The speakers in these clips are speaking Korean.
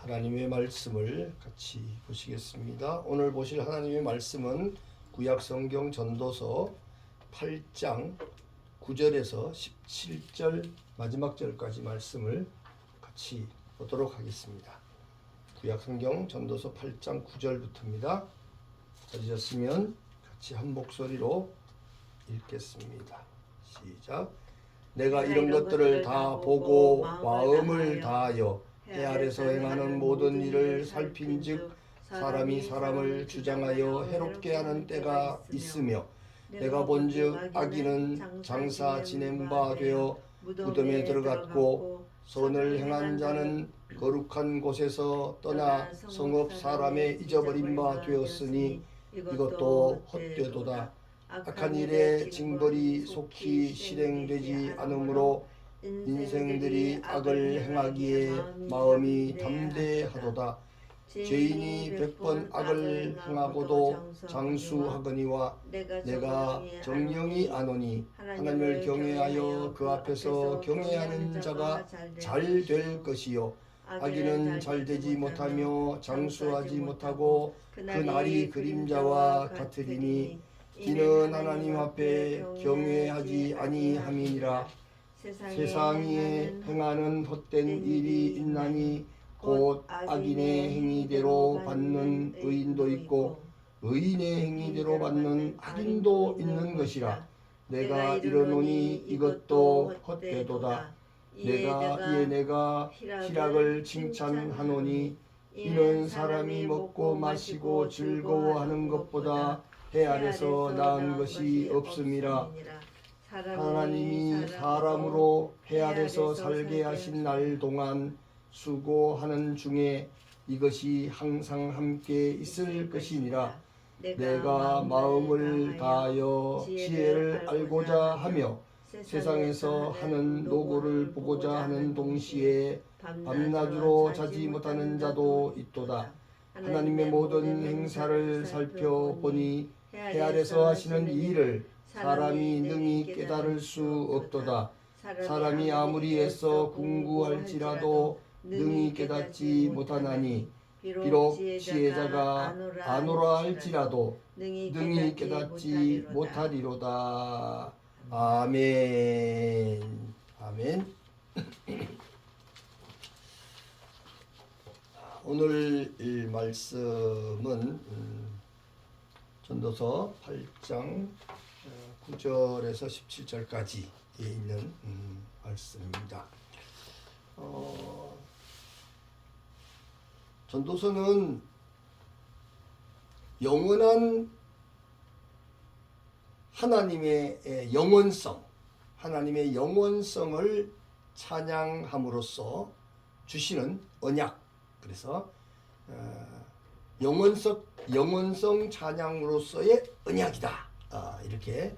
하나님의 말씀을 같이 보시겠습니다. 오늘 보실 하나님의 말씀은 구약 성경 전도서 8장 9절에서 17절 마지막 절까지 말씀을 같이 보도록 하겠습니다. 구약 성경 전도서 8장 9절부터입니다. 찾으셨으면 같이 한 목소리로 읽겠습니다. 시작. 내가 이런 것들을 다 보고 마음을 다하여 해 아래서 행하는 모든 일을 살핀즉 사람이 사람을 주장하여 해롭게 하는 때가 있으며 내가 본즉 악인은 장사 지낸 바 되어 무덤에 들어갔고 선을 행한 자는 거룩한 곳에서 떠나 성읍 사람의 잊어버린 바 되었으니 이것도 헛되도다. 악한 일의 징벌이 속히 실행되지 않으므로 인생들이 악을 행하기에 마음이 담대하도다. 죄인이 100번 악을 행하고도 장수하거니와 내가 정령이 아노니 하나님을 경외하여 그 앞에서 경외하는 자가 잘 될 것이요 악인은 잘 되지 못하며 장수하지 못하고 그 날이 그림자와 같으리니 이는 하나님 앞에 경외하지 아니함이니라. 세상에 행하는 헛된 일이 있나니 곧 악인의 행위대로 받는 의인도 있고 의인의 행위대로 받는 악인도 있는 것이라. 내가 이르노니 이것도 헛되도다. 내가 희락을 칭찬하노니 이는 사람이 먹고 마시고 즐거워하는 것보다 해 아래서 나은 것이 없음이라. 하나님이 사람으로 해 아래서 살게 하신 날 동안 수고하는 중에 이것이 항상 함께 있을 것이니라. 내가 마음을 다하여 지혜를 알고자 하며 세상에서 하는 노고를 보고자 하는 동시에 밤낮으로 자지 못하는 자도 있도다. 하나님의 모든 행사를 살펴보니 해 아래서 하시는 이 일을 사람이 능히 깨달을 수 없도다. 사람이 아무리 애써 궁구할지라도 능히 깨닫지 못하나니 비록 지혜자가 아노라 할지라도 능히 깨닫지 못하리로다. 아멘. 아멘. 오늘 이 말씀은 전도서 8장 9절에서 17절까지에 있는 말씀입니다. 전도서는 영원한 하나님의 영원성, 하나님의 영원성을 찬양함으로써 주시는 언약, 그래서 영원성 찬양으로서의 언약이다. 이렇게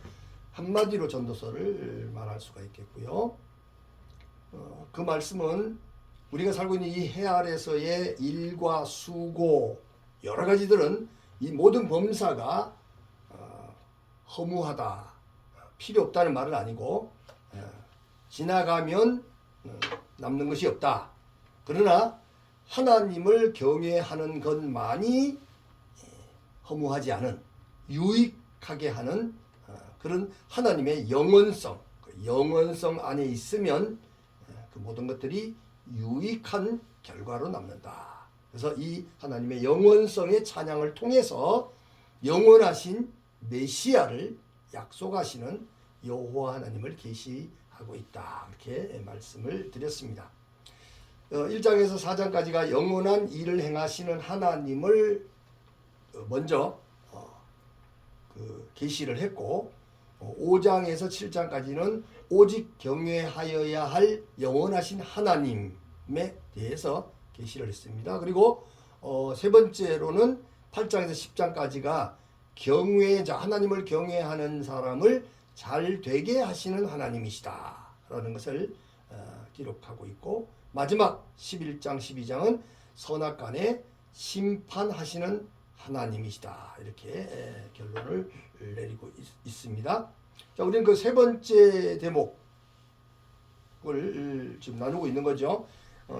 한마디로 전도서를 말할 수가 있겠고요. 그 말씀은 우리가 살고 있는 이 해 아래서의 일과 수고 여러 가지들은 이 모든 범사가 허무하다, 필요 없다는 말은 아니고 지나가면 남는 것이 없다. 그러나 하나님을 경외하는 것만이 허무하지 않은, 유익하게 하는 그런 하나님의 영원성 안에 있으면 그 모든 것들이 유익한 결과로 남는다. 그래서 이 하나님의 영원성의 찬양을 통해서 영원하신 메시아를 약속하시는 여호와 하나님을 계시하고 있다. 이렇게 말씀을 드렸습니다. 1장에서 4장까지가 영원한 일을 행하시는 하나님을 먼저 계시를 했고 5장에서 7장까지는 오직 경외하여야 할 영원하신 하나님에 대해서 계시를 했습니다. 그리고 세 번째로는 8장에서 10장까지가 경외자, 하나님을 경외하는 사람을 잘 되게 하시는 하나님이시다 라는 것을 기록하고 있고, 마지막 11장 12장은 선악간에 심판하시는 하나님이시다 이렇게 결론을 내리고 있습니다. 자, 우리는 그 세 번째 대목을 지금 나누고 있는 거죠.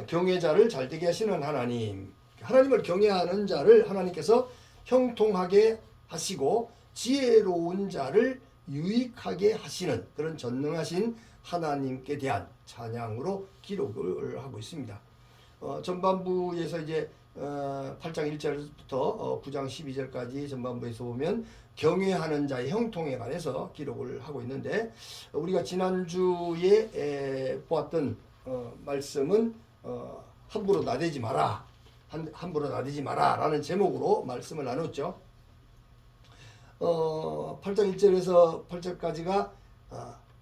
경외자를 잘되게 하시는 하나님, 하나님을 경외하는 자를 하나님께서 형통하게 하시고 지혜로운 자를 유익하게 하시는 그런 전능하신 하나님께 대한 찬양으로 기록을 하고 있습니다. 전반부에서 이제 8장 1절부터 9장 12절까지 전반부에서 보면 경외하는 자의 형통에 관해서 기록을 하고 있는데, 우리가 지난주에 보았던 말씀은 함부로 나대지 마라, 함부로 나대지 마라 라는 제목으로 말씀을 나눴죠. 8장 1절에서 8절까지가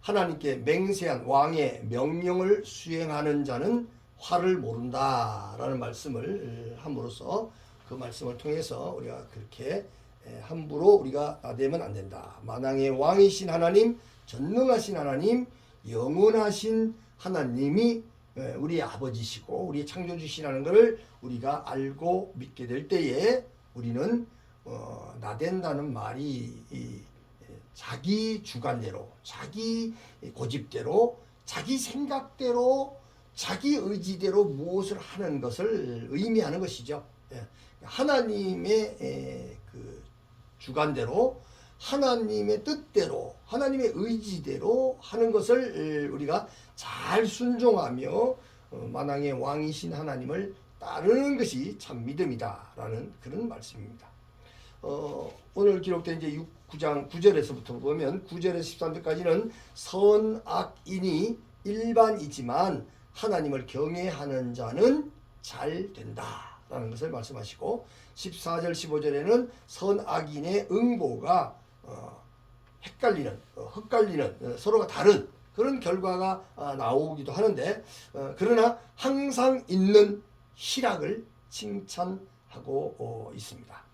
하나님께 맹세한 왕의 명령을 수행하는 자는 화를 모른다 라는 말씀을 함으로써 그 말씀을 통해서 우리가 그렇게 함부로 우리가 나대면 안 된다. 만왕의 왕이신 하나님, 전능하신 하나님, 영원하신 하나님이 우리의 아버지시고 우리의 창조주시라는 것을 우리가 알고 믿게 될 때에 우리는 나댄다는 말이 자기 주관대로, 자기 고집대로, 자기 생각대로, 자기 의지대로 무엇을 하는 것을 의미하는 것이죠. 하나님의 그 주관대로, 하나님의 뜻대로, 하나님의 의지대로 하는 것을 우리가 잘 순종하며 만왕의 왕이신 하나님을 따르는 것이 참 믿음이다 라는 그런 말씀입니다. 오늘 기록된 이제 9장 9절에서부터 보면 9절에서 13절까지는 선악인이 일반이지만 하나님을 경외하는 자는 잘 된다 라는 것을 말씀하시고, 14절 15절에는 선악인의 응보가 헷갈리는 서로가 다른 그런 결과가 나오기도 하는데, 그러나 항상 있는 희락을 칭찬하고 있습니다.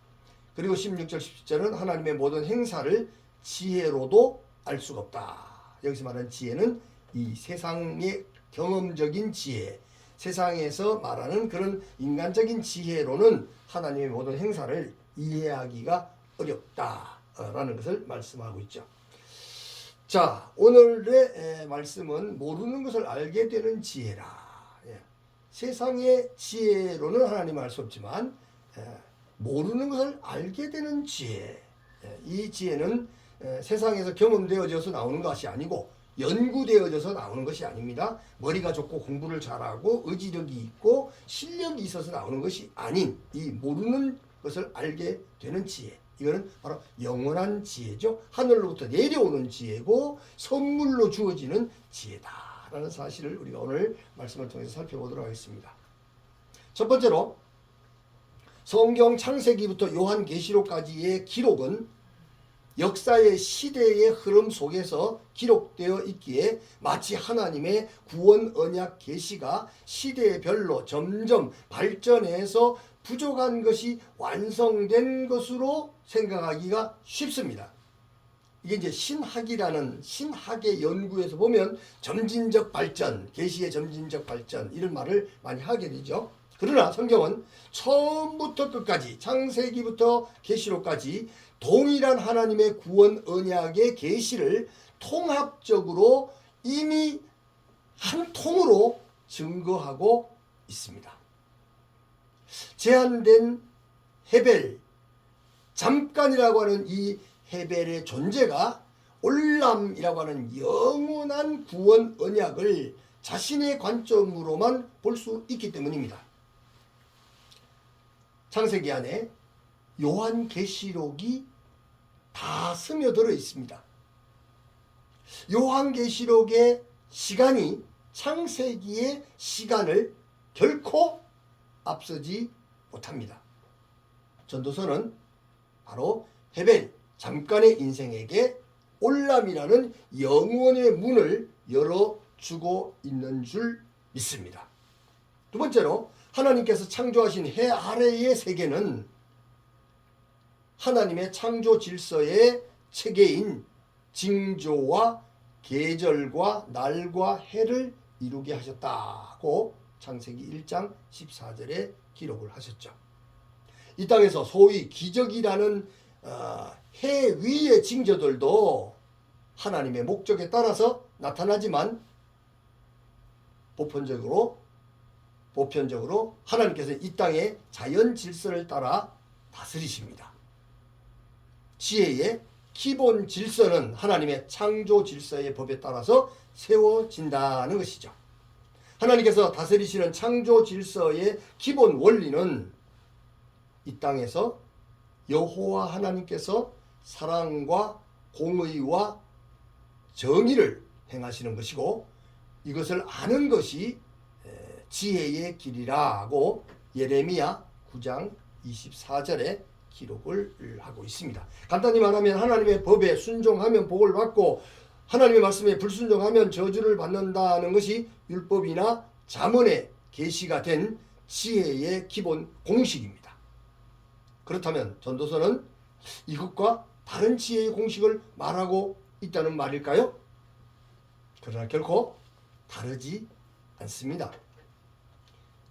그리고 16절 17절은 하나님의 모든 행사를 지혜로도 알 수가 없다. 여기서 말하는 지혜는 이 세상의 경험적인 지혜, 세상에서 말하는 그런 인간적인 지혜로는 하나님의 모든 행사를 이해하기가 어렵다라는 것을 말씀하고 있죠. 자, 오늘의 말씀은 모르는 것을 알게 되는 지혜라. 세상의 지혜로는 하나님을 알 수 없지만 모르는 것을 알게 되는 지혜, 이 지혜는 세상에서 경험되어져서 나오는 것이 아니고 연구되어져서 나오는 것이 아닙니다. 머리가 좋고 공부를 잘하고 의지력이 있고 실력이 있어서 나오는 것이 아닌 이 모르는 것을 알게 되는 지혜, 이거는 바로 영원한 지혜죠. 하늘로부터 내려오는 지혜고 선물로 주어지는 지혜다라는 사실을 우리가 오늘 말씀을 통해서 살펴보도록 하겠습니다. 첫 번째로 성경 창세기부터 요한계시록까지의 기록은 역사의 시대의 흐름 속에서 기록되어 있기에 마치 하나님의 구원 언약 계시가 시대별로 점점 발전해서 부족한 것이 완성된 것으로 생각하기가 쉽습니다. 이게 이제 신학이라는 신학의 연구에서 보면 점진적 발전, 계시의 점진적 발전 이런 말을 많이 하게 되죠. 그러나 성경은 처음부터 끝까지 창세기부터 계시록까지 동일한 하나님의 구원 언약의 계시를 통합적으로 이미 한 통으로 증거하고 있습니다. 제한된 헤벨, 잠깐이라고 하는 이 헤벨의 존재가 올람이라고 하는 영원한 구원 언약을 자신의 관점으로만 볼 수 있기 때문입니다. 창세기 안에 요한계시록이 다 스며들어 있습니다. 요한계시록의 시간이 창세기의 시간을 결코 앞서지 못합니다. 전도서는 바로 헤벨, 잠깐의 인생에게 올람이라는 영원의 문을 열어주고 있는 줄 믿습니다. 두 번째로 하나님께서 창조하신 해 아래의 세계는 하나님의 창조 질서의 체계인 징조와 계절과 날과 해를 이루게 하셨다고 창세기 1장 14절에 기록을 하셨죠. 이 땅에서 소위 기적이라는 해 위의 징조들도 하나님의 목적에 따라서 나타나지만 보편적으로 보편적으로 하나님께서 이 땅의 자연 질서를 따라 다스리십니다. 지혜의 기본 질서는 하나님의 창조 질서의 법에 따라서 세워진다는 것이죠. 하나님께서 다스리시는 창조 질서의 기본 원리는 이 땅에서 여호와 하나님께서 사랑과 공의와 정의를 행하시는 것이고, 이것을 아는 것이 지혜의 길이라고 예레미야 9장 24절에 기록을 하고 있습니다. 간단히 말하면 하나님의 법에 순종하면 복을 받고 하나님의 말씀에 불순종하면 저주를 받는다는 것이 율법이나 잠언에 계시가 된 지혜의 기본 공식입니다. 그렇다면 전도서는 이것과 다른 지혜의 공식을 말하고 있다는 말일까요? 그러나 결코 다르지 않습니다.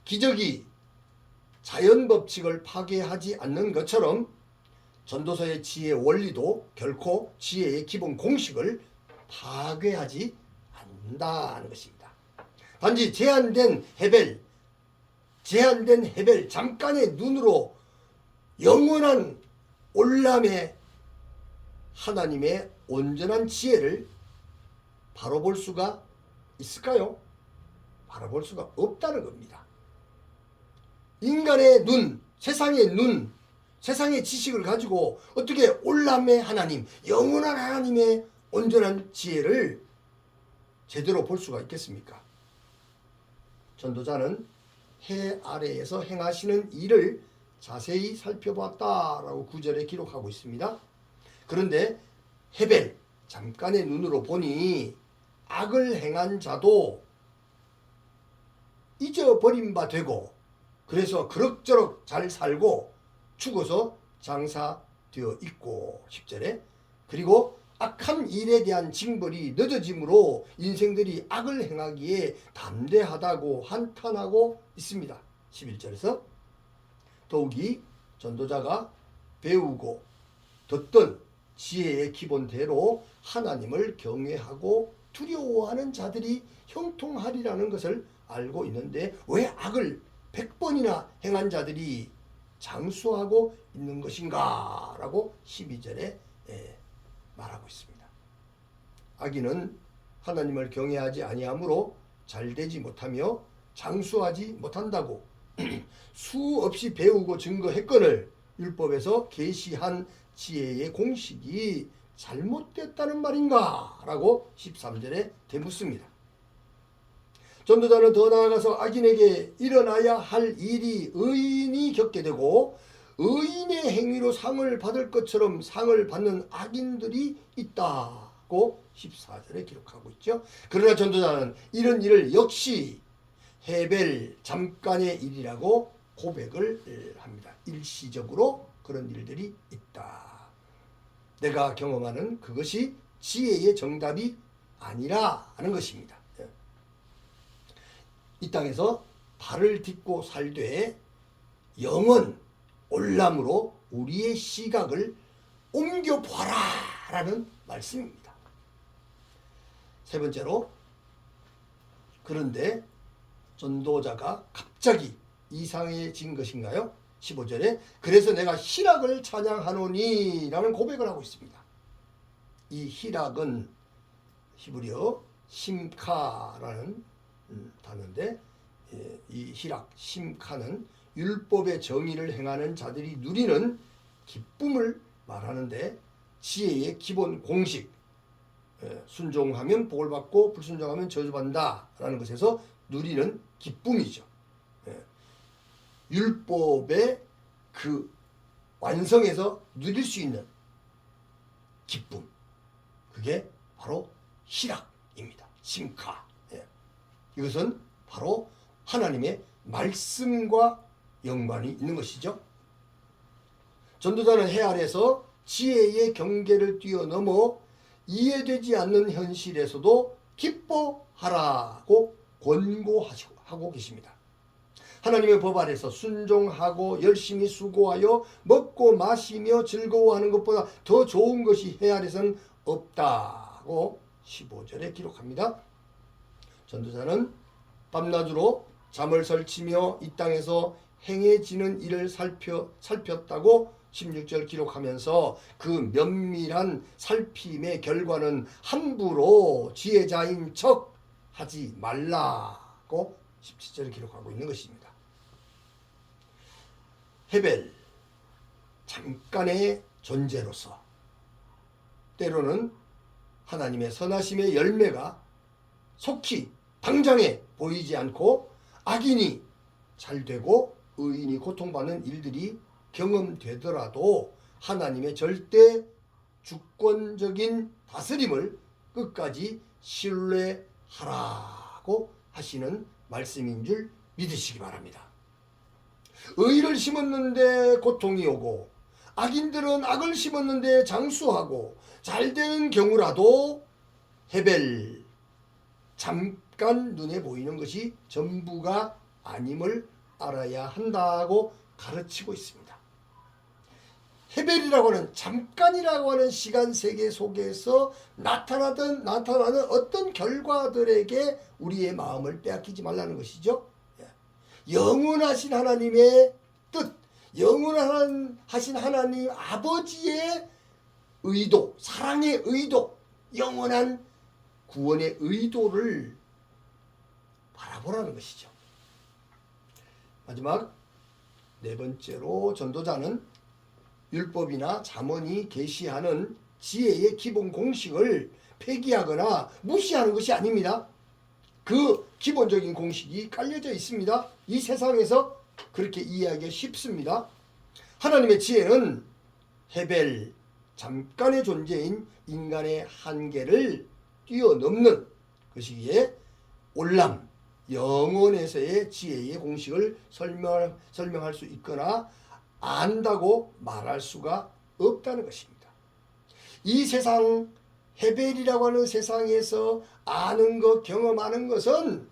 기적이 자연 법칙을 파괴하지 않는 것처럼 전도서의 지혜 원리도 결코 지혜의 기본 공식을 파괴하지 않는다는 것입니다. 단지 제한된 헤벨, 잠깐의 눈으로 영원한 올람의 하나님의 온전한 지혜를 바라볼 수가 있을까요? 바라볼 수가 없다는 겁니다. 인간의 눈, 세상의 지식을 가지고 어떻게 올람의 하나님, 영원한 하나님의 온전한 지혜를 제대로 볼 수가 있겠습니까? 전도자는 해 아래에서 행하시는 일을 자세히 살펴봤다라고 9절에 기록하고 있습니다. 그런데 헤벨, 잠깐의 눈으로 보니 악을 행한 자도 잊어버린 바 되고, 그래서 그럭저럭 잘 살고 죽어서 장사되어 있고, 10절에 그리고 악한 일에 대한 징벌이 늦어짐으로 인생들이 악을 행하기에 담대하다고 한탄하고 있습니다. 11절에서 더욱이 전도자가 배우고 듣던 지혜의 기본대로 하나님을 경외하고 두려워하는 자들이 형통하리라는 것을 알고 있는데 왜 악을 100번이나 행한 자들이 장수하고 있는 것인가 라고 12절에 말하고 있습니다. 악인은 하나님을 경외하지 아니하므로 잘되지 못하며 장수하지 못한다고 수없이 배우고 증거했거늘 율법에서 계시한 지혜의 공식이 잘못됐다는 말인가 라고 13절에 되묻습니다. 전도자는 더 나아가서 악인에게 일어나야 할 일이 의인이 겪게 되고 의인의 행위로 상을 받을 것처럼 상을 받는 악인들이 있다고 14절에 기록하고 있죠. 그러나 전도자는 이런 일을 역시 헤벨 잠깐의 일이라고 고백을 합니다. 일시적으로 그런 일들이 있다. 내가 경험하는 그것이 지혜의 정답이 아니라 하는 것입니다. 이 땅에서 발을 딛고 살되 영원 올람으로 우리의 시각을 옮겨봐라 라는 말씀입니다. 세 번째로, 그런데 전도자가 갑자기 이상해진 것인가요? 15절에 그래서 내가 희락을 찬양하노니 라는 고백을 하고 있습니다. 이 희락은 히브리어 심카라는 단어인데, 이 희락, 심카는 율법의 정의를 행하는 자들이 누리는 기쁨을 말하는데 지혜의 기본 공식, 순종하면 복을 받고 불순종하면 저주받는다 라는 것에서 누리는 기쁨이죠. 율법의 그 완성에서 누릴 수 있는 기쁨, 그게 바로 희락입니다. 심카. 이것은 바로 하나님의 말씀과 연관이 있는 것이죠. 전도자는 해 아래에서 지혜의 경계를 뛰어넘어 이해되지 않는 현실에서도 기뻐하라고 권고하고 계십니다. 하나님의 법 아래서 순종하고 열심히 수고하여 먹고 마시며 즐거워하는 것보다 더 좋은 것이 해 아래서는 없다고 15절에 기록합니다. 전도자는 밤낮으로 잠을 설치며 이 땅에서 행해지는 일을 살폈다고 16절 기록하면서 그 면밀한 살핌의 결과는 함부로 지혜자인 척 하지 말라고 17절에 기록하고 있는 것입니다. 헤벨, 잠깐의 존재로서 때로는 하나님의 선하심의 열매가 속히 당장에 보이지 않고 악인이 잘되고 의인이 고통받는 일들이 경험되더라도 하나님의 절대 주권적인 다스림을 끝까지 신뢰하라고 하시는 말씀인 줄 믿으시기 바랍니다. 의를 심었는데 고통이 오고 악인들은 악을 심었는데 장수하고 잘되는 경우라도 헤벨, 잠깐 눈에 보이는 것이 전부가 아님을 알아야 한다고 가르치고 있습니다. 헤벨이라고 하는 잠깐이라고 하는 시간 세계 속에서 나타나는 어떤 결과들에게 우리의 마음을 빼앗기지 말라는 것이죠. 영원하신 하나님의 뜻, 영원하신 하나님 아버지의 의도, 사랑의 의도, 영원한 구원의 의도를 바라보라는 것이죠. 마지막 네 번째로 전도자는 율법이나 잠언이 계시하는 지혜의 기본 공식을 폐기하거나 무시하는 것이 아닙니다. 그 기본적인 공식이 깔려져 있습니다. 이 세상에서 그렇게 이해하기 쉽습니다. 하나님의 지혜는 헤벨, 잠깐의 존재인 인간의 한계를 뛰어넘는 것이기에 올람, 영혼에서의 지혜의 공식을 설명할 수 있거나 안다고 말할 수가 없다는 것입니다. 이 세상 헤벨이라고 하는 세상에서 아는 것, 경험하는 것은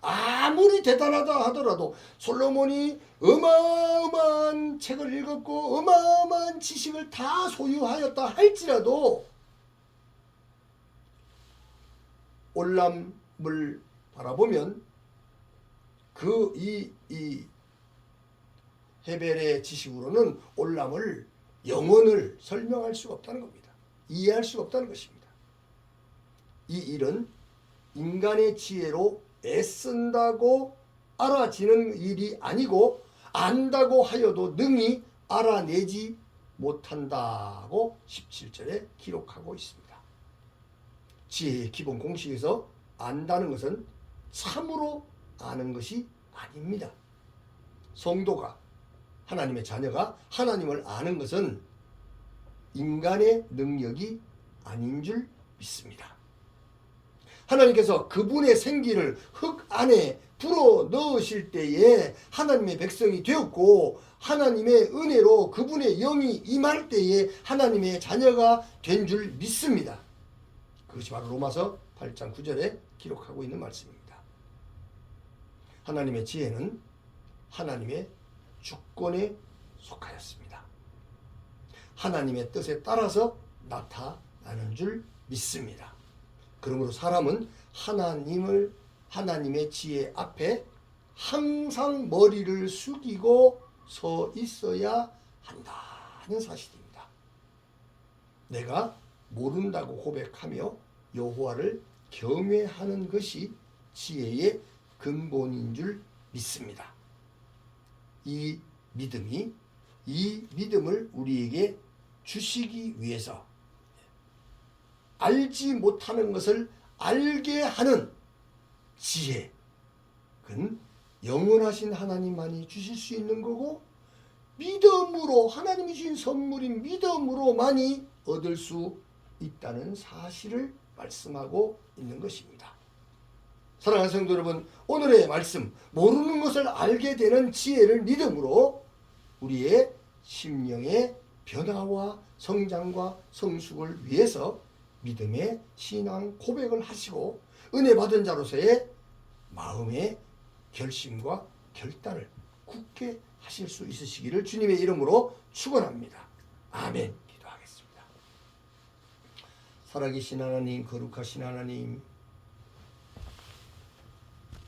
아무리 대단하다 하더라도 솔로몬이 어마어마한 책을 읽었고 어마어마한 지식을 다 소유하였다 할지라도 올람을 바라보면 이 헤벨의 지식으로는 올람을 영혼을 설명할 수가 없다는 겁니다. 이해할 수가 없다는 것입니다. 이 일은 인간의 지혜로 애쓴다고 알아지는 일이 아니고 안다고 하여도 능히 알아내지 못한다고 17절에 기록하고 있습니다. 지혜의 기본 공식에서 안다는 것은 참으로 아는 것이 아닙니다. 성도가 하나님의 자녀가 하나님을 아는 것은 인간의 능력이 아닌 줄 믿습니다. 하나님께서 그분의 생기를 흙 안에 불어 넣으실 때에 하나님의 백성이 되었고 하나님의 은혜로 그분의 영이 임할 때에 하나님의 자녀가 된 줄 믿습니다. 그것이 바로 로마서 8장 9절에 기록하고 있는 말씀입니다. 하나님의 지혜는 하나님의 주권에 속하였습니다. 하나님의 뜻에 따라서 나타나는 줄 믿습니다. 그러므로 사람은 하나님의 지혜 앞에 항상 머리를 숙이고 서 있어야 한다는 사실입니다. 내가 모른다고 고백하며 여호와를 경외하는 것이 지혜의 근본인 줄 믿습니다. 이 믿음을 우리에게 주시기 위해서 알지 못하는 것을 알게 하는 지혜, 그건 영원하신 하나님만이 주실 수 있는 거고 믿음으로 하나님이 주신 선물인 믿음으로만이 얻을 수 있다는 사실을 말씀하고 있는 것입니다. 사랑하는 성도 여러분, 오늘의 말씀, 모르는 것을 알게 되는 지혜를 믿음으로 우리의 심령의 변화와 성장과 성숙을 위해서 믿음의 신앙 고백을 하시고 은혜 받은 자로서의 마음의 결심과 결단을 굳게 하실 수 있으시기를 주님의 이름으로 축원합니다. 아멘. 기도하겠습니다. 살아계신 하나님, 거룩하신 하나님,